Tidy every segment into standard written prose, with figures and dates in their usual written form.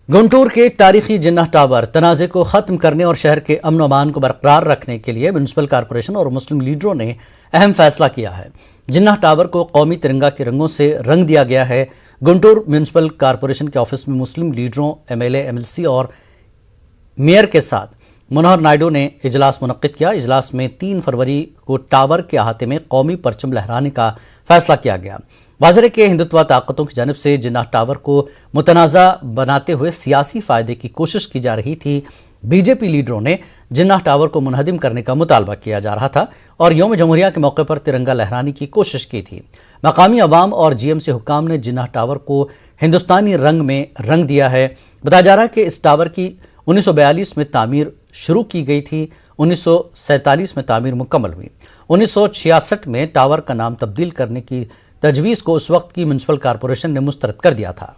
गुंटूर के तारीखी जिन्ना टावर तनाज़े को ख़त्म करने और शहर के अमन अमान को बरकरार रखने के लिए म्यूनसिपल कॉरपोरेशन और मुस्लिम लीडरों ने अहम फैसला किया है। जिन्ना टावर को कौमी तिरंगा के रंगों से रंग दिया गया है। गुंटूर म्यूनसिपल कॉरपोरेशन के ऑफिस में मुस्लिम लीडरों, एमएलए, एमएलसी और मेयर के साथ मनोहर नायडू ने इजलास मुनक्किद किया। इजलास में 3 फरवरी को टावर के अहाते में कौमी परचम लहराने का फैसला किया गया। वाज़ेह के हिंदुत्व ताकतों की जानिब से जिन्ना टावर को मुतनाज़ा बनाते हुए सियासी फायदे की कोशिश की जा रही थी। बीजेपी लीडरों ने जिन्ना टावर को मुनहदिम करने का मुतालबा किया जा रहा था और यौम जमहूरिया के मौके पर तिरंगा लहराने की कोशिश की थी। मकामी अवाम और जीएमसी हुक्काम ने जिन्ना टावर को हिंदुस्तानी रंग में रंग दिया है। बताया जा रहा है कि इस टावर की 1942 में तामीर शुरू की गई थी। 1947 में तामीर मुकम्मल हुई। 1966 में टावर का नाम तब्दील करने की तजवीज़ को उस वक्त की म्यूनसिपल कॉरपोरेशन ने मुस्तरद कर दिया था।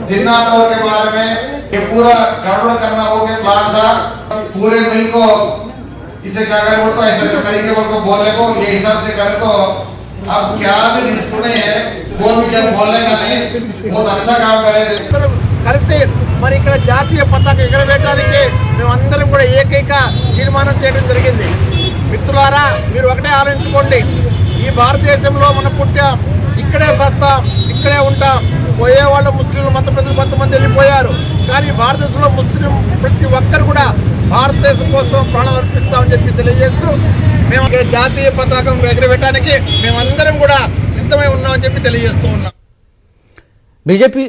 जिन्ना टावर के बारे में ये पूरा गड़बड़ करना हो गया प्लान था। पूरे मिल को इसे क्या कर बोलता है, ऐसे तरीके को बोलने को ये हिसाब से करे तो अब क्या भी रिस्क नहीं है। कोई भी जब बोलने का नहीं, बहुत अच्छा काम करे। కలిసి మరి ఇక్కడ జాతీయ పతాక ఎగరవేయడానికి మేమందరం కూడా ఏకైక తీర్మానం చేయడం జరిగింది. మిత్రులారా, మీరు ఒకటే ఆలోచించుకోండి, ఈ భారతదేశంలో మనం పుట్టాం, ఇక్కడే సస్తాం, ఇక్కడే ఉంటాం. పోయేవాళ్ళు ముస్లింలు మత పెద్దలు కొంతమంది వెళ్ళిపోయారు, కానీ భారతదేశంలో ముస్లిం ప్రతి ఒక్కరు కూడా భారతదేశం కోసం ప్రాణాలు అర్పిస్తామని చెప్పి తెలియజేస్తూ మేము ఇక్కడ జాతీయ పతాకం ఎగరవేయడానికి మేమందరం కూడా సిద్ధమై ఉన్నామని చెప్పి తెలియజేస్తూ ఉన్నాం। बीजेपी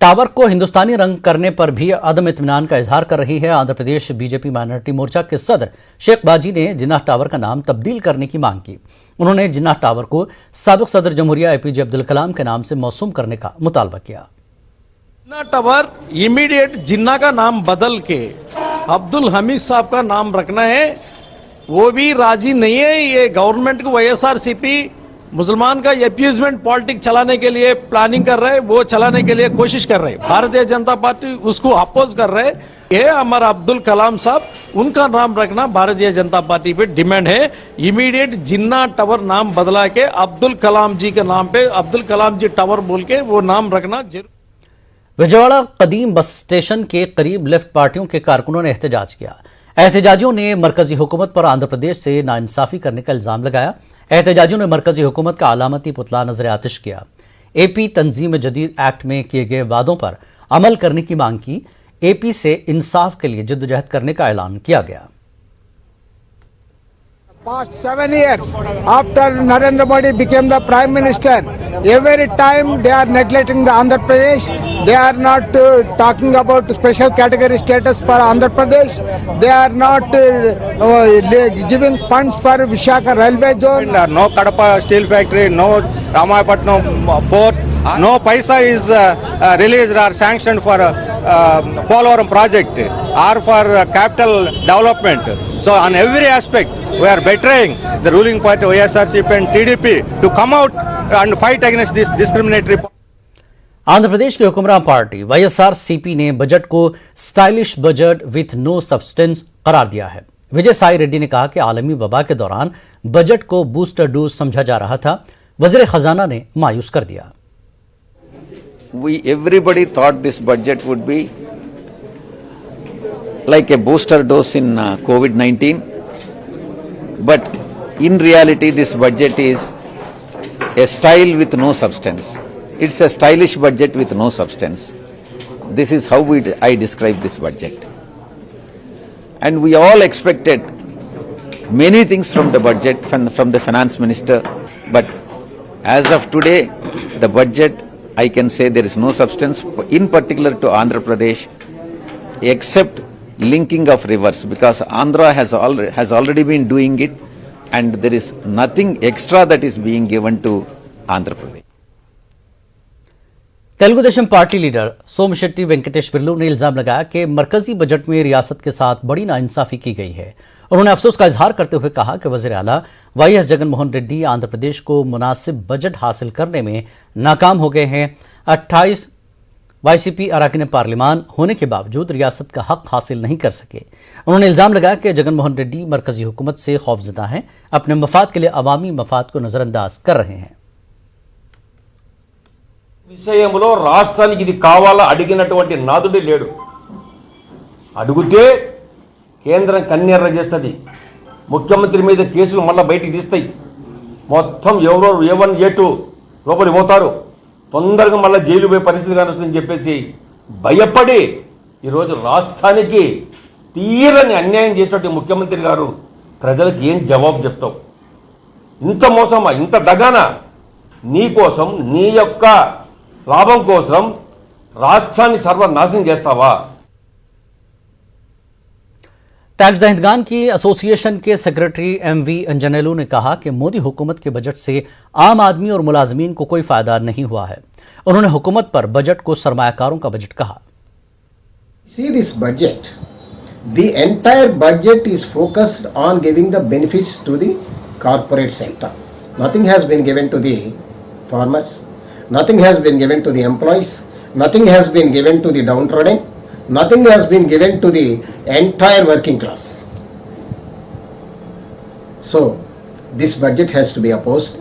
टावर को हिंदुस्तानी रंग करने पर भी अदम इत्मीनान का इजहार कर रही है। आंध्र प्रदेश बीजेपी माइनॉरिटी मोर्चा के सदर शेख बाजी ने जिन्ना टावर का नाम तब्दील करने की मांग की। उन्होंने जिन्ना टावर को साबिक सदर जमहूरिया एपीजे अब्दुल कलाम के नाम से मौसूम करने का मुतालबा किया। जिन्ना टावर इमीडिएट जिन्ना का नाम बदल के अब्दुल हमीद साहब का नाम रखना है, वो भी राजी नहीं है। ये गवर्नमेंट को वाईएसआरसीपी मुसलमान का अपीजमेंट पॉलिटिक्स चलाने के लिए प्लानिंग कर रहे हैं, वो चलाने के लिए कोशिश कर रहे हैं। भारतीय जनता पार्टी उसको अपोज कर रहे हैं। ये हमारा अब्दुल कलाम साहब, उनका नाम रखना भारतीय जनता पार्टी पे डिमांड है। इमीडिएट जिन्ना टावर नाम बदला के अब्दुल कलाम जी के नाम पे अब्दुल कलाम जी टावर बोल के वो नाम रखना जरूर। विजयवाड़ा कदीम बस स्टेशन के करीब लेफ्ट पार्टियों के कारकुनों ने एहतजाज किया। एहतजाजियों ने मरकजी हुकूमत पर आंध्र प्रदेश से नाइंसाफी करने का इल्जाम लगाया। एहतजाजियों ने मरकजी हुकूमत का अलामती पुतला नजर आतिश किया। एपी तंजीम जदीद एक्ट में किए गए वादों पर अमल करने की मांग की। एपी से इंसाफ के लिए जद्दोजहद करने का ऐलान किया गया। Past 7 years after Narendra Modi became the Prime Minister, every time they are neglecting the Andhra Pradesh. They are not talking about special category status for Andhra Pradesh. They are not giving funds for Visakhapatnam railway zone. No Kadapa steel factory, no Ramayapatnam port, no paisa is released or sanctioned for Polavaram project or for capital development. So on every aspect we are betraying the ruling party YSRCP and TDP to come out and fight against this discriminatory. Andhra Pradesh की हुक्मरान party YSRCP ने budget को stylish budget with no substance करार दिया है। विजय साई रेड्डी ने कहा कि आलमी वबा के दौरान बजट को बूस्टर डोज समझा जा रहा था। वज़ीर खजाना ने मायूस कर दिया। Everybody thought this budget would be like a booster dose in COVID-19, but in reality this budget is a style with no substance. It's a stylish budget with no substance. This is how I describe this budget. And we all expected many things from the budget, from the finance minister, but as of today, the budget, I can say there is no substance, in particular to Andhra Pradesh, except linking of rivers, because Andhra has already been doing it, and there is nothing extra that is being given to Andhra Pradesh. Telugu Desam party leader Somashetty Venkateswarlu ने इल्जाम लगाया कि मरकजी budget में रियासत के साथ बड़ी नाइंसाफी की गई है। उन्होंने अफसोस का इजहार करते हुए कहा कि वज़ीर आला वाईएस जगनमोहन रेड्डी आंध्र प्रदेश को मुनासिब बजट हासिल करने में नाकाम हो गए हैं। 28 वाईसीपी अरकान पार्लिमान होने के बावजूद रियासत का हक हासिल नहीं कर सके। उन्होंने इल्जाम लगाया कि जगनमोहन रेड्डी मरकजी हुकूमत से खौफजदा हैं, अपने मफाद के लिए अवामी मफाद को नजरअंदाज कर रहे हैं। విషయంలో రాష్ట్రానికి ఇది కావాలా అడిగినటువంటి నాదుడే లేడు. అడిగితే కేంద్రం కన్నెర్ర చేస్తుంది, ముఖ్యమంత్రి మీద కేసులు మళ్ళీ బయటికి తీస్తాయి, మొత్తం ఎవరో A1 A2 లోపలి పోతారు, తొందరగా మళ్ళీ జైలు పోయే పరిస్థితి కానొస్తుందని చెప్పేసి భయపడి ఈరోజు రాష్ట్రానికి తీరని అన్యాయం చేసినట్టు ముఖ్యమంత్రి గారు ప్రజలకు ఏం జవాబు చెప్తావు? ఇంత మోసమా, ఇంత దగానా? నీ కోసం, నీ యొక్క లాభం కోసం రాష్ట్రాన్ని సర్వనాశనం చేస్తావా? टैक्स दहिंदगान की एसोसिएशन के सेक्रेटरी MV अंजनेलू ने कहा कि मोदी हुकूमत के बजट से आम आदमी और मुलाजमीन को कोई फायदा नहीं हुआ है. उन्होंने हुकूमत पर बजट को सरमायाकारों का बजट कहा. See this budget. The entire budget is focused on giving the benefits to the corporate sector. Nothing has been given to the farmers. Nothing has been given to the employees. Nothing has been given to the downtrodden. Nothing has been given to the entire working class. So, this budget has to be opposed.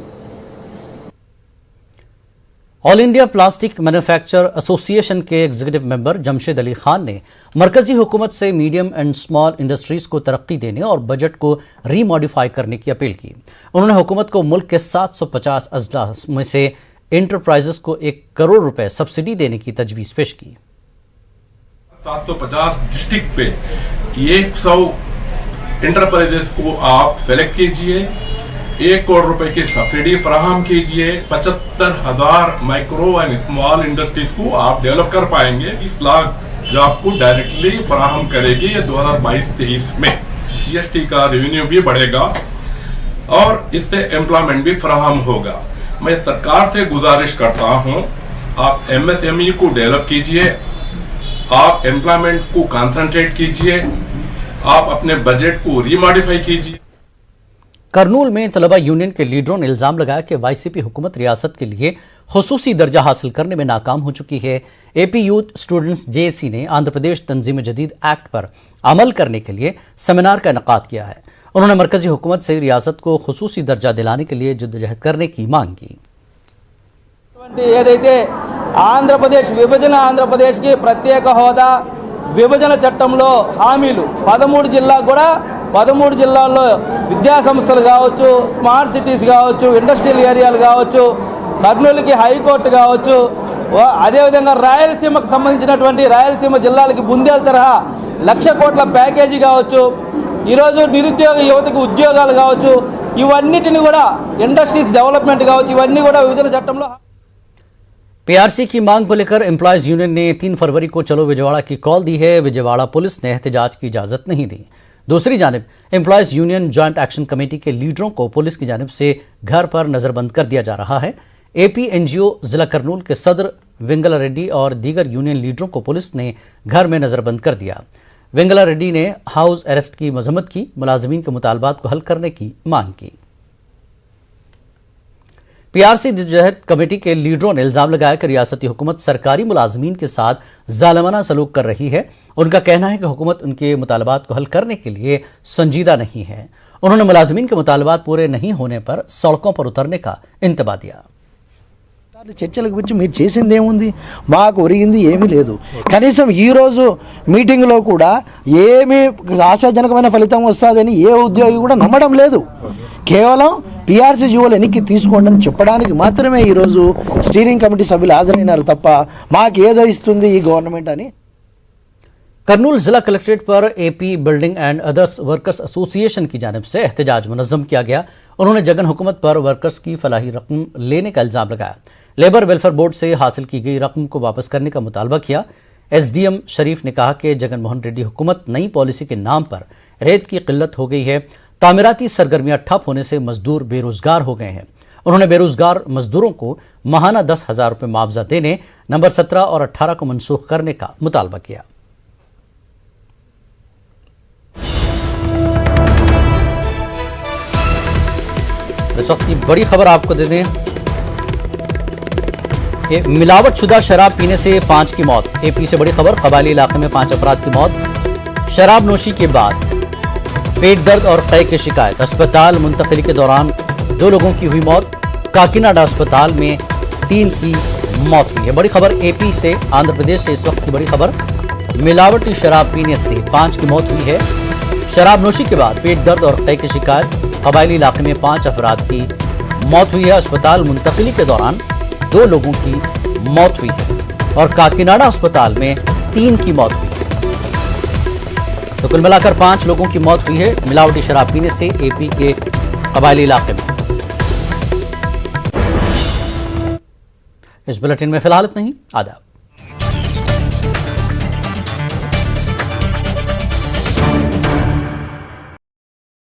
All India plastic manufacture association के executive member Jamshed Ali Khan ने मरकजी हुकूमत से medium and small industries को तरक्की देने और budget को रीमॉडिफाई करने की अपील की. उन्होंने हुकूमत को मुल्क के 750 अजला में से इंटरप्राइजेस को 1 करोड़ रुपए सब्सिडी देने की तजवीज़ पेश की. 750 डिस्ट्रिक्ट पे 100 इंटरप्राइजेस को आप सेलेक्ट कीजिए, 1 करोड़ रुपए की सब्सिडी फराहम कीजिए, 75,000 माइक्रो एंड स्मॉल इंडस्ट्रीज को आप डेवलप कर पाएंगे. 20 लाख जॉब को डायरेक्टली फराहम करेगी ये 2022-23 में. GST का रेवेन्यू भी बढ़ेगा और इससे एम्प्लॉयमेंट भी फराहम होगा. मैं सरकार से गुजारिश करता हूं, आप MSME को डेवलप कीजिए, आप एम्प्लॉयमेंट को कंसंट्रेट कीजिए, आप अपने बजट को रीमॉडिफाई कीजिए. करनूल में तलबा यूनियन के लीडरों ने इल्जाम लगाया कि YCP हुकूमत रियासत के लिए खुसूसी दर्जा हासिल करने में नाकाम हो चुकी है. AP यूथ स्टूडेंट्स JAC ने आंध्र प्रदेश तंजीम जदीद एक्ट पर अमल करने के लिए सेमिनार का इनेकाद किया है. उन्होंने मरकजी हुकूमत से रियासत को खुसूसी दर्जा दिलाने के लिए जद्दोजहद करने की मांग की. ఏదైతే ఆంధ్రప్రదేశ్ విభజన, ఆంధ్రప్రదేశ్కి ప్రత్యేక హోదా, విభజన చట్టంలో హామీలు 13 జిల్లాకు కూడా 13 జిల్లాల్లో విద్యా సంస్థలు కావచ్చు, స్మార్ట్ సిటీస్ కావచ్చు, ఇండస్ట్రియల్ ఏరియాలు కావచ్చు, కర్నూలుకి హైకోర్టు కావచ్చు, అదేవిధంగా రాయలసీమకు సంబంధించినటువంటి రాయలసీమ జిల్లాలకి బుందేల తరహా 1,00,000 కోట్ల ప్యాకేజీ కావచ్చు, ఈరోజు నిరుద్యోగ యువతకు ఉద్యోగాలు కావచ్చు, ఇవన్నిటిని కూడా ఇండస్ట్రీస్ డెవలప్మెంట్ కావచ్చు, ఇవన్నీ కూడా విభజన చట్టంలో. PRC की मांग को लेकर एम्प्लॉयज यूनियन ने 3 फरवरी को चलो विजयवाड़ा की कॉल दी है. विजयवाड़ा पुलिस ने एहतजाज की इजाजत नहीं दी. दूसरी जानिब employees union joint action committee के लीडरों को पुलिस की जानिब से घर पर नजरबंद कर दिया जा रहा है. AP NGO जिला करनूल के सदर वेंगला रेड्डी और दीगर यूनियन लीडरों को पुलिस ने घर में नजरबंद कर दिया. वेंगला रेड्डी ने हाउस अरेस्ट की मजम्मत की, मुलाजमीन के मुतालबात को हल करने की मांग की. PRC जद्दोजहद कमेटी के लीडरों ने इल्जाम लगाया कि रियासती हुकूमत सरकारी मुलाजमीन के साथ जालिमाना सलूक कर रही है. उनका कहना है कि हुकूमत उनके मुतालबात को हल करने के लिए संजीदा नहीं है. उन्होंने मुलाजमीन के मुतालबात पूरे नहीं होने पर सड़कों पर उतरने का इंतबा दिया. చర్చలకు వచ్చి మీరు చేసింది ఏముంది? మాకు ఒరిగింది ఏమీ లేదు. కనీసం ఈరోజు మీటింగ్లో కూడా ఏమీ ఆశాజనకమైన ఫలితం వస్తుందని ఏ ఉద్యోగి కూడా నమ్మడం లేదు. కేవలం PRC జీవోలు వెనక్కి తీసుకోండి అని చెప్పడానికి మాత్రమే ఈరోజు స్టీరింగ్ కమిటీ సభ్యులు హాజరైనారు తప్ప మాకు ఏదో ఇస్తుంది ఈ గవర్నమెంట్ అని. करनूल जिला कलेक्ट्रेट पर AP building and others workers association की जानिब से एहतजाज मुनज़्ज़म किया गया. उन्होंने जगन हुकूमत पर वर्कर्स की फलाही रकम लेने का इल्ज़ाम लगाया. लेबर वेलफेयर बोर्ड से हासिल की गई रकम को वापस करने का मुतालबा किया. SDM शरीफ ने कहा कि जगन मोहन रेड्डी हुकूमत नई पॉलिसी के नाम पर रेत की किल्लत हो गई है. तामीराती सरगर्मियां ठप होने से मजदूर बेरोजगार हो गए हैं. उन्होंने बेरोजगार मजदूरों को माहाना 10,000 रुपये मुआवजा देने, नंबर 17 और 18 को मनसूख करने का मुतालबा किया. इस वक्त की बड़ी खबर आपको दे दें कि मिलावटशुदा शराब पीने से 5 की मौत. AP से बड़ी खबर, कबायली इलाके में 5 अफराद की मौत. शराब नोशी के बाद पेट दर्द और कै की शिकायत, अस्पताल मुंतकिली के दौरान 2 लोगों की हुई मौत. काकीनाडा अस्पताल में 3 की मौत हुई है। बड़ी खबर एपी से, आंध्र प्रदेश से इस वक्त की बड़ी खबर, मिलावटी शराब पीने से 5 की मौत हुई है। शराब नोशी के बाद पेट दर्द और कई की शिकायत, कबायली इलाके में 5 अफराद की मौत हुई है। अस्पताल मुंतकिली के दौरान 2 लोगों की मौत हुई है और काकीनाडा अस्पताल में 3 की मौत हुई है। तो कुल मिलाकर 5 लोगों की मौत हुई है मिलावटी शराब पीने से एपी के कबायली इलाके में। इस बुलेटिन में फिलहाल इतना ही। आदाब।